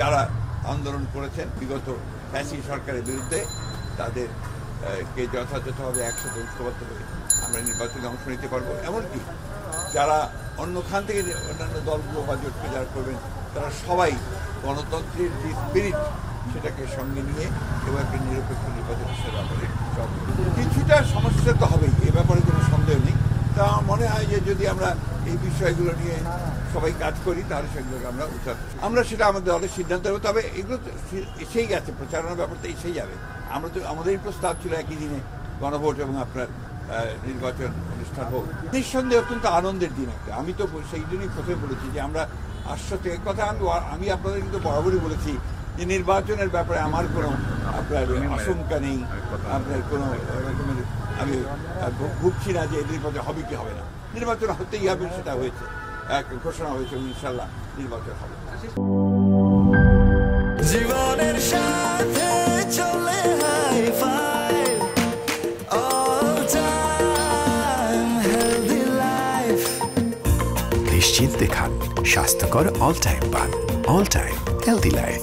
যারা আন্দোলন করেছেন বিগত ফ্যাসিস্ট সরকারের বিরুদ্ধে তাদেরকে যথাযথভাবে একসাথে ঐক্যবদ্ধ করে আমরা নির্বাচনে অংশ নিতে পারবো। এমনকি যারা অন্য খান থেকে অন্যান্য দলগুলো বা জোটকে যারা করবেন তারা সবাই গণতন্ত্রের যে স্পিরিট সেটাকে সঙ্গে নিয়ে এবং একটা নিরপেক্ষ নির্বাচনের ব্যাপারে কিছুটা সমস্যা তো হবেই, এ ব্যাপারে কোনো সন্দেহ নেই। তা মনে হয় যে যদি আমরা এই বিষয়গুলো নিয়ে সবাই কাজ করি তাহলে সেগুলোকে আমরা সেটা আমাদের দলের সিদ্ধান্ত হবে। তবে এগুলো তো এসেই গেছে, প্রচারণার ব্যাপারটা এসেই যাবে। আমরা তো আমাদেরই প্রস্তাব ছিল একই দিনে গণভোট এবং আপনার নির্বাচন অনুষ্ঠান হোক। নিঃসন্দেহে অত্যন্ত আনন্দের দিন একটা। আমি তো সেই দিনই প্রথমে বলেছি যে আমরা আশ্বস্ত, এই কথা আমি আপনাদের কিন্তু বরাবরই বলেছি যে নির্বাচনের ব্যাপারে আমার কোনো আপনার আশঙ্কা নেই, আপনার কোনো রকমের আমি ভুগছি না যে নির্বাচন হবে কি হবে না। নির্বাচন হতেই হবে, সেটা হয়েছে, ঘোষণা হয়েছে, ইনশাল্লাহ নির্বাচন হবে। জীবনের সাথে চলে নিশ্চিন্তে খান স্বাস্থ্যকর অল টাইম পান। All time healthy life.